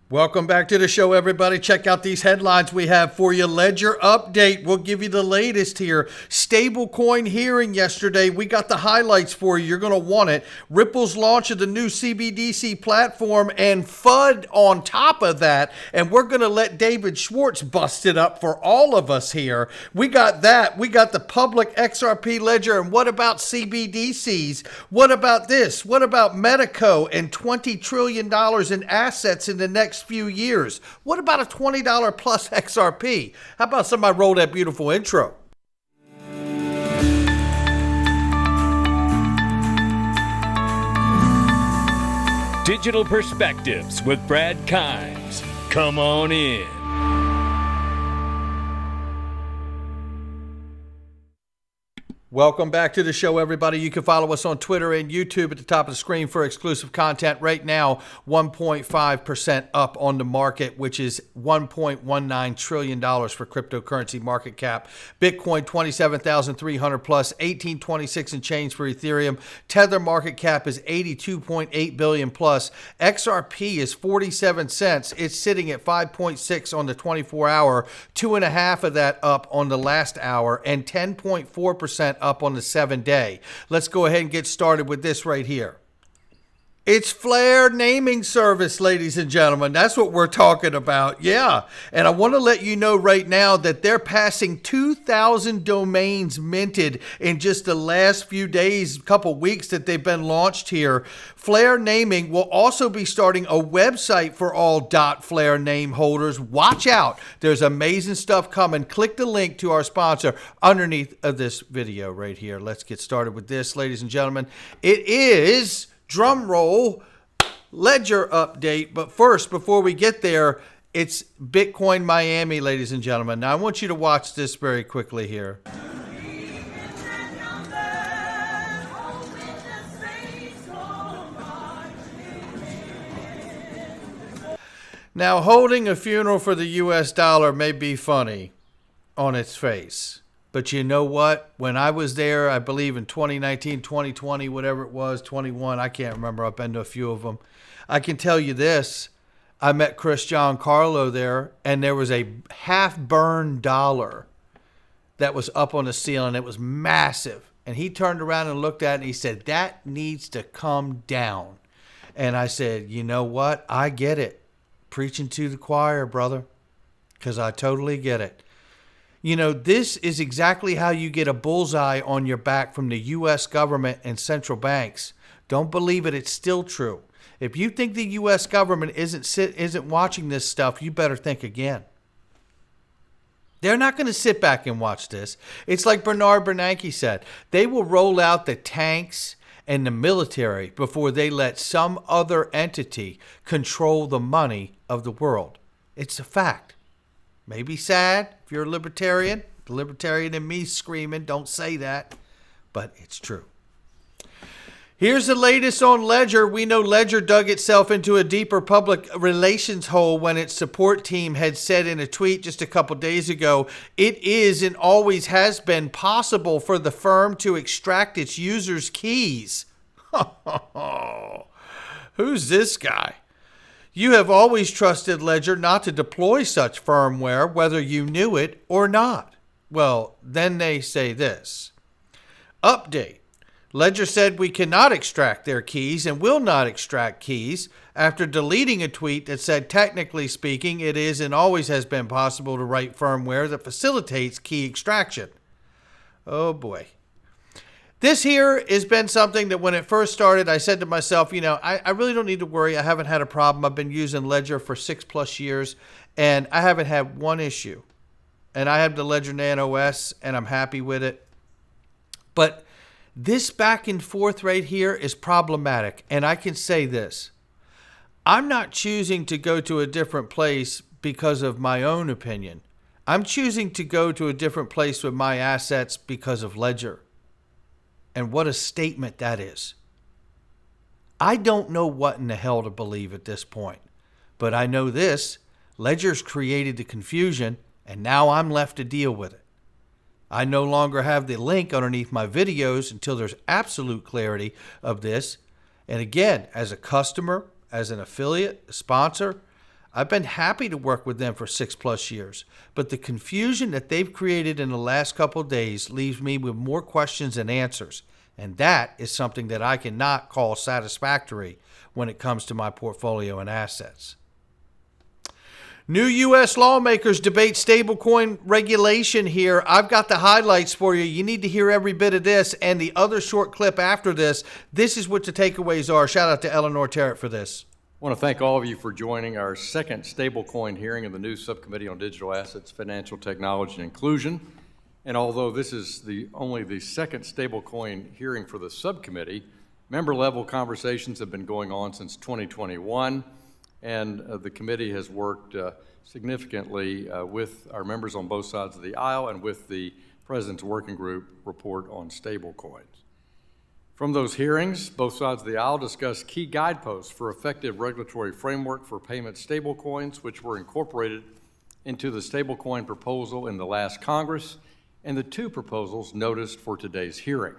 Welcome back to the show, everybody. Check out these headlines we have for you. Ledger update. We'll give you the latest here. Stablecoin hearing yesterday. We got the highlights for you. You're going to want it. Ripple's launch of the new CBDC platform and FUD on top of that. And we're going to let David Schwartz bust it up for all of us here. We got that. We got the public XRP Ledger. And what about CBDCs? What about this? What about Medico and $20 trillion in assets in the next few years? What about a $20 plus XRP? How about somebody roll that beautiful intro? Digital Perspectives with Brad Kimes. Come on in. Welcome back to the show, everybody. You can follow us on Twitter and YouTube at the top of the screen for exclusive content. Right now, 1.5% up on the market, which is $1.19 trillion for cryptocurrency market cap. Bitcoin, 27,300 plus, 1826 and change for Ethereum. Tether market cap is 82.8 billion plus. XRP is 47 cents. It's sitting at 5.6 on the 24-hour, 2.5 of that up on the last hour, and 10.4% up on the 7-day. Let's go ahead and get started with this right here. It's Flare naming service, ladies and gentlemen. That's what we're talking about. Yeah. And I want to let you know right now that they're passing 2,000 domains minted in just the last few days, couple weeks that they've been launched here. Flare naming will also be starting a website for all .flare name holders. Watch out. There's amazing stuff coming. Click the link to our sponsor underneath of this video right here. Let's get started with this, ladies and gentlemen. It is... drum roll, Ledger update. But first, before we get there, it's Bitcoin Miami, ladies and gentlemen. Now, I want you to watch this very quickly here. Now, holding a funeral for the U.S. dollar may be funny on its face. But you know what? When I was there, I believe in 2019, 2020, whatever it was, 21, I can't remember. I've been to a few of them. I can tell you this. I met Chris Giancarlo there, and there was a half-burned dollar that was up on the ceiling. It was massive. And he turned around and looked at it, and he said, that needs to come down. And I said, you know what? I get it. Preaching to the choir, brother, because I totally get it. You know, this is exactly how you get a bullseye on your back from the U.S. government and central banks. Don't believe it. It's still true. If you think the U.S. government isn't watching this stuff, you better think again. They're not going to sit back and watch this. It's like Bernard Bernanke said. They will roll out the tanks and the military before they let some other entity control the money of the world. It's a fact. Maybe sad if you're a libertarian. The libertarian in me screaming, don't say that. But it's true. Here's the latest on Ledger. We know Ledger dug itself into a deeper public relations hole when its support team had said in a tweet just a couple days ago, it is and always has been possible for the firm to extract its users' keys. Who's this guy? You have always trusted Ledger not to deploy such firmware, whether you knew it or not. Well, then they say this. Update. Ledger said we cannot extract their keys and will not extract keys after deleting a tweet that said, technically speaking, it is and always has been possible to write firmware that facilitates key extraction. Oh boy. This here has been something that when it first started, I said to myself, you know, I really don't need to worry. I haven't had a problem. I've been using Ledger for 6+ years, and I haven't had one issue. And I have the Ledger Nano S, and I'm happy with it. But this back and forth right here is problematic. And I can say this. I'm not choosing to go to a different place because of my own opinion. I'm choosing to go to a different place with my assets because of Ledger. And what a statement that is. I don't know what in the hell to believe at this point. But I know this. Ledger's created the confusion, and now I'm left to deal with it. I no longer have the link underneath my videos until there's absolute clarity of this. And again, as a customer, as an affiliate, a sponsor, I've been happy to work with them for 6+ years, but the confusion that they've created in the last couple of days leaves me with more questions than answers. And that is something that I cannot call satisfactory when it comes to my portfolio and assets. New U.S. lawmakers debate stablecoin regulation here. I've got the highlights for you. You need to hear every bit of this and the other short clip after this. This is what the takeaways are. Shout out to Eleanor Terrett for this. I want to thank all of you for joining our second stablecoin hearing of the new Subcommittee on Digital Assets, Financial Technology, and Inclusion. And although this is only the second stablecoin hearing for the subcommittee, member-level conversations have been going on since 2021, and the committee has worked significantly with our members on both sides of the aisle and with the President's Working Group report on stablecoins. From those hearings, both sides of the aisle discussed key guideposts for effective regulatory framework for payment stablecoins, which were incorporated into the stablecoin proposal in the last Congress and the two proposals noticed for today's hearing.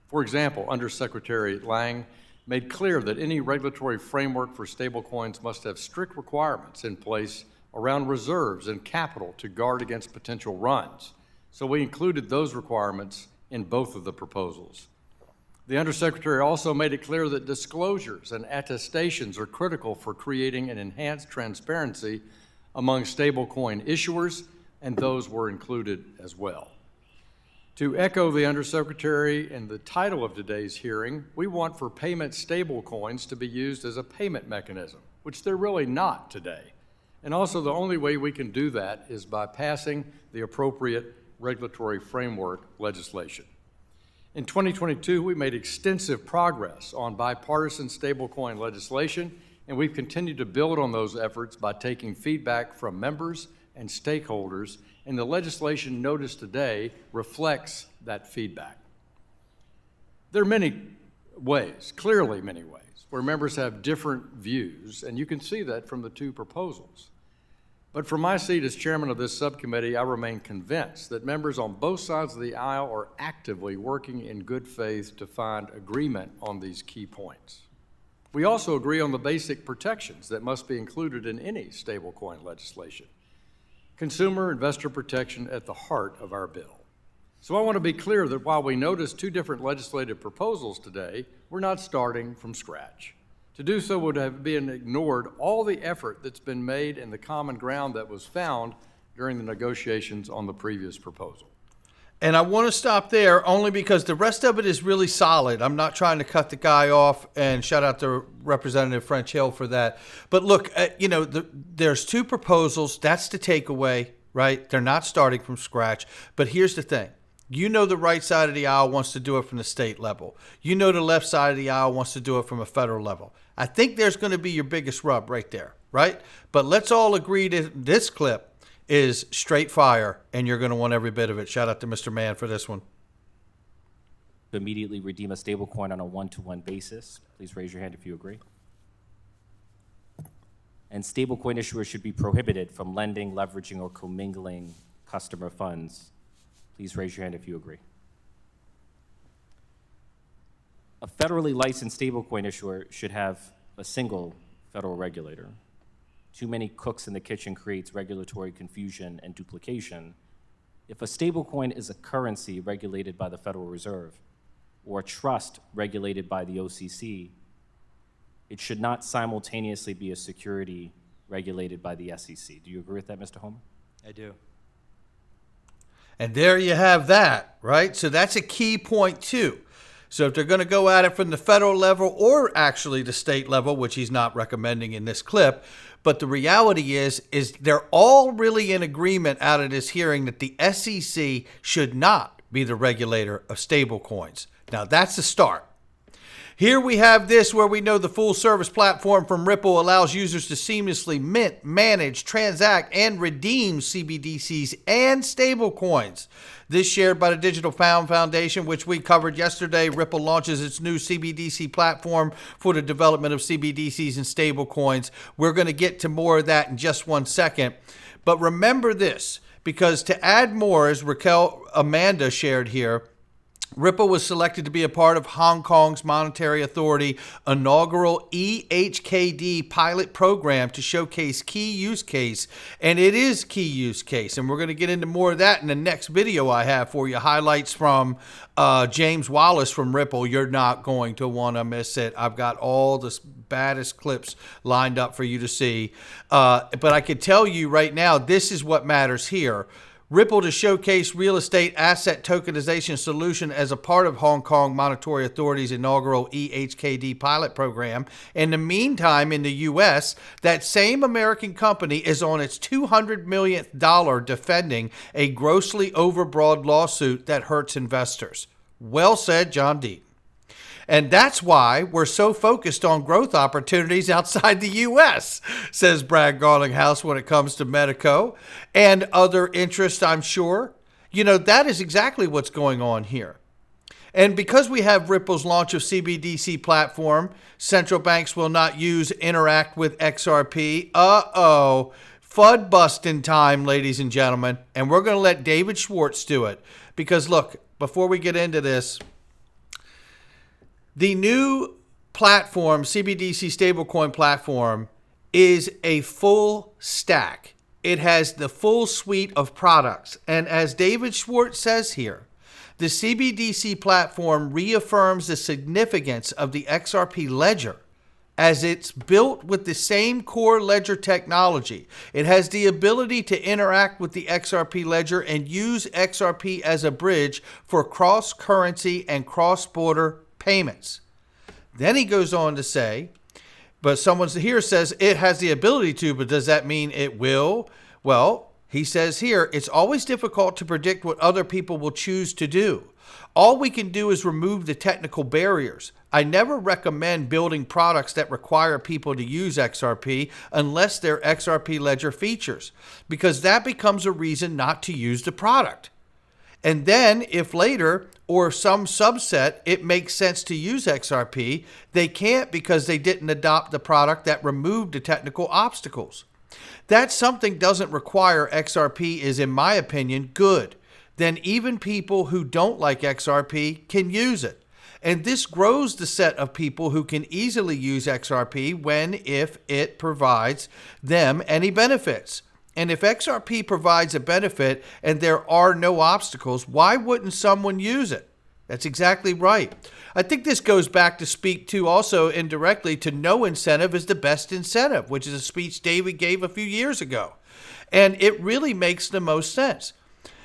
For example, Undersecretary Lang made clear that any regulatory framework for stablecoins must have strict requirements in place around reserves and capital to guard against potential runs. So we included those requirements in both of the proposals. The Undersecretary also made it clear that disclosures and attestations are critical for creating an enhanced transparency among stablecoin issuers, and those were included as well. To echo the Undersecretary and the title of today's hearing, we want for payment stablecoins to be used as a payment mechanism, which they're really not today. And also the only way we can do that is by passing the appropriate regulatory framework legislation. In 2022, we made extensive progress on bipartisan stablecoin legislation, and we've continued to build on those efforts by taking feedback from members and stakeholders, and the legislation noticed today reflects that feedback. There are many ways, clearly many ways, where members have different views, and you can see that from the two proposals. But from my seat as chairman of this subcommittee, I remain convinced that members on both sides of the aisle are actively working in good faith to find agreement on these key points. We also agree on the basic protections that must be included in any stablecoin legislation. Consumer investor protection at the heart of our bill. So I want to be clear that while we notice two different legislative proposals today, we're not starting from scratch. To do so would have been ignored all the effort that's been made and the common ground that was found during the negotiations on the previous proposal. And I want to stop there only because the rest of it is really solid. I'm not trying to cut the guy off, and shout out to Representative French Hill for that. But look, there's two proposals. That's the takeaway, right? They're not starting from scratch. But here's the thing. You know the right side of the aisle wants to do it from the state level. You know the left side of the aisle wants to do it from a federal level. I think there's going to be your biggest rub right there, right? But let's all agree that this clip is straight fire, and you're going to want every bit of it. Shout out to Mr. Mann for this one. To immediately redeem a stablecoin on a one-to-one basis. Please raise your hand if you agree. And stablecoin issuers should be prohibited from lending, leveraging, or commingling customer funds. Please raise your hand if you agree. A federally licensed stablecoin issuer should have a single federal regulator. Too many cooks in the kitchen creates regulatory confusion and duplication. If a stablecoin is a currency regulated by the Federal Reserve or a trust regulated by the OCC, it should not simultaneously be a security regulated by the SEC. Do you agree with that, Mr. Homer? I do. And there you have that, right? So that's a key point too. So if they're going to go at it from the federal level or actually the state level, which he's not recommending in this clip, but the reality is they're all really in agreement out of this hearing that the SEC should not be the regulator of stablecoins. Now that's a start. Here we have this where we know the full service platform from Ripple allows users to seamlessly mint, manage, transact, and redeem CBDCs and stablecoins. This shared by the Digital Foundation, which we covered yesterday. Ripple launches its new CBDC platform for the development of CBDCs and stablecoins. We're going to get to more of that in just 1 second. But remember this, because to add more, as Raquel Amanda shared here, Ripple was selected to be a part of Hong Kong's Monetary Authority inaugural EHKD pilot program to showcase key use case, and it is key use case, and we're going to get into more of that in the next video I have for you. Highlights from James Wallace from Ripple. You're not going to want to miss it. I've got all the baddest clips lined up for you to see, but I can tell you right now, this is what matters here. Ripple to showcase real estate asset tokenization solution as a part of Hong Kong Monetary Authority's inaugural EHKD pilot program. In the meantime, in the U.S., that same American company is on its $200 million defending a grossly overbroad lawsuit that hurts investors. Well said, John Deaton. And that's why we're so focused on growth opportunities outside the U.S., says Brad Garlinghouse when it comes to Medico and other interests, I'm sure. You know, that is exactly what's going on here. And because we have Ripple's launch of CBDC platform, central banks will not interact with XRP. FUD busting time, ladies and gentlemen. And we're going to let David Schwartz do it. Because look, before we get into this, the new platform, CBDC stablecoin platform, is a full stack. It has the full suite of products. And as David Schwartz says here, the CBDC platform reaffirms the significance of the XRP Ledger as it's built with the same core ledger technology. It has the ability to interact with the XRP Ledger and use XRP as a bridge for cross-currency and cross-border payments. Then he goes on to say, but someone here says it has the ability to, but does that mean it will? Well, he says here, it's always difficult to predict what other people will choose to do. All we can do is remove the technical barriers. I never recommend building products that require people to use XRP unless they're XRP Ledger features, because that becomes a reason not to use the product. And then if later or some subset it makes sense to use XRP, they can't because they didn't adopt the product that removed the technical obstacles. That something doesn't require XRP is, in my opinion, good. Then even people who don't like XRP can use it. And this grows the set of people who can easily use XRP if it provides them any benefits. And if XRP provides a benefit and there are no obstacles, why wouldn't someone use it? That's exactly right. I think this goes back to speak to also indirectly to no incentive is the best incentive, which is a speech David gave a few years ago. And it really makes the most sense.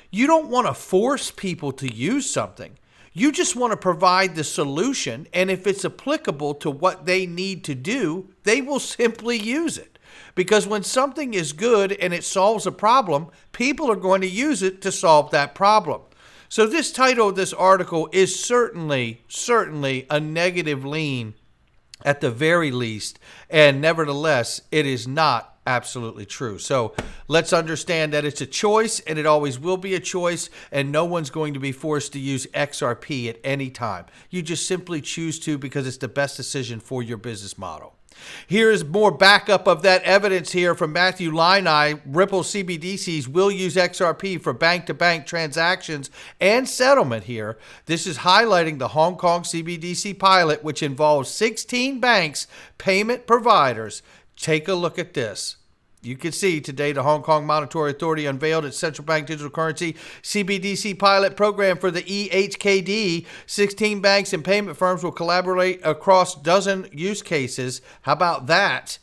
You don't want to force people to use something. You just want to provide the solution. And if it's applicable to what they need to do, they will simply use it. Because when something is good and it solves a problem, people are going to use it to solve that problem. So this title of this article is certainly a negative lean at the very least. And nevertheless, it is not absolutely true. So let's understand that it's a choice and it always will be a choice, and no one's going to be forced to use XRP at any time. You just simply choose to because it's the best decision for your business model. Here's more backup of that evidence here from Matthew Liney. Ripple CBDCs will use XRP for bank-to-bank transactions and settlement here. This is highlighting the Hong Kong CBDC pilot, which involves 16 banks, payment providers. Take a look at this. You can see today the Hong Kong Monetary Authority unveiled its central bank digital currency CBDC pilot program for the EHKD. 16 banks and payment firms will collaborate across dozen use cases. How about that?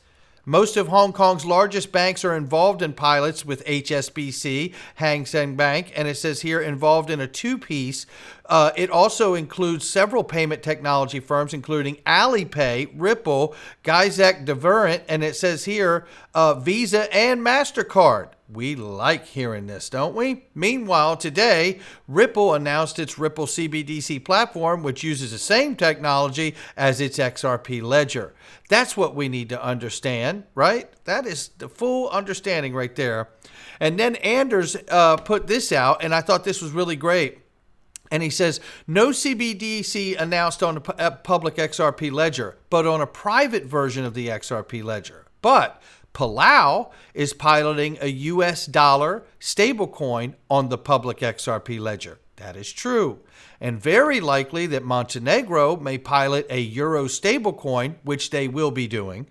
Most of Hong Kong's largest banks are involved in pilots with HSBC, Hang Seng Bank, and it says here involved in a two-piece. It also includes several payment technology firms, including Alipay, Ripple, Gizek, Deverant, and it says here Visa and MasterCard. We like hearing this, don't we? Meanwhile, today, Ripple announced its Ripple CBDC platform, which uses the same technology as its XRP Ledger. That's what we need to understand, right? That is the full understanding right there. And then Anders put this out, and I thought this was really great. And he says, no CBDC announced on a public XRP Ledger, but on a private version of the XRP Ledger. But Palau is piloting a US dollar stablecoin on the public XRP Ledger. That is true. And very likely that Montenegro may pilot a euro stablecoin, which they will be doing,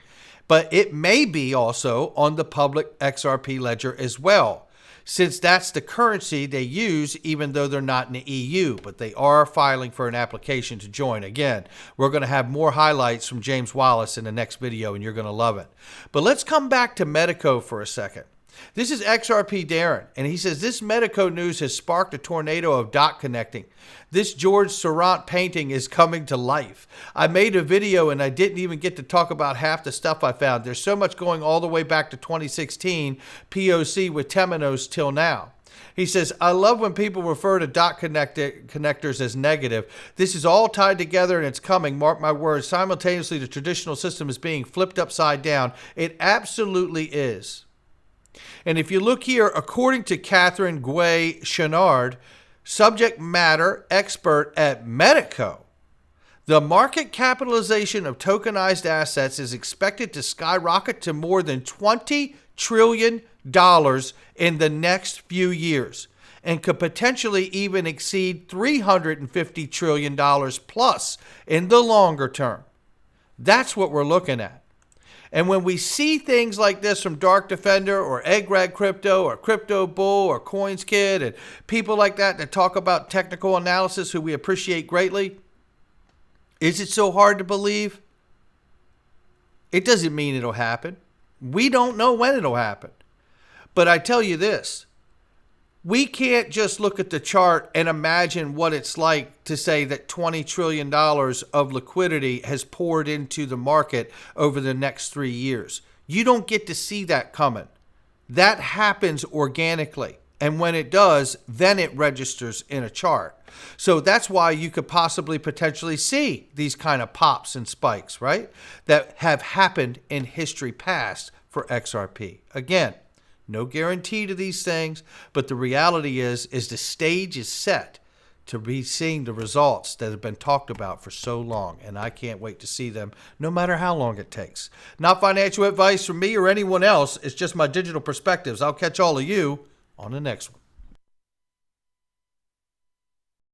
but it may be also on the public XRP ledger as well, since that's the currency they use even though they're not in the EU, but they are filing for an application to join. Again, we're going to have more highlights from James Wallace in the next video, and you're going to love it. But let's come back to Medico for a second. This is XRP Darren, and he says, this Medico news has sparked a tornado of dot connecting. This George Seurat painting is coming to life. I made a video and I didn't even get to talk about half the stuff I found. There's so much going all the way back to 2016, POC with Temenos till now. He says, I love when people refer to dot connectors as negative. This is all tied together and it's coming. Mark my words. Simultaneously, the traditional system is being flipped upside down. It absolutely is. And if you look here, according to Catherine Guay Chenard, subject matter expert at Medico, the market capitalization of tokenized assets is expected to skyrocket to more than $20 trillion in the next few years, and could potentially even exceed $350 trillion plus in the longer term. That's what we're looking at. And when we see things like this from Dark Defender or Eggrag Crypto or Crypto Bull or Coins Kid and people like that talk about technical analysis who we appreciate greatly, is it so hard to believe? It doesn't mean it'll happen. We don't know when it'll happen. But I tell you this, we can't just look at the chart and imagine what it's like to say that $20 trillion of liquidity has poured into the market over the next 3 years. You don't get to see that coming. That happens organically. And when it does, then it registers in a chart. So that's why you could possibly potentially see these kind of pops and spikes, right? That have happened in history past for XRP. Again, no guarantee to these things, but the reality is the stage is set to be seeing the results that have been talked about for so long, and I can't wait to see them no matter how long it takes. Not financial advice from me or anyone else, it's just my digital perspectives. I'll catch all of you on the next one.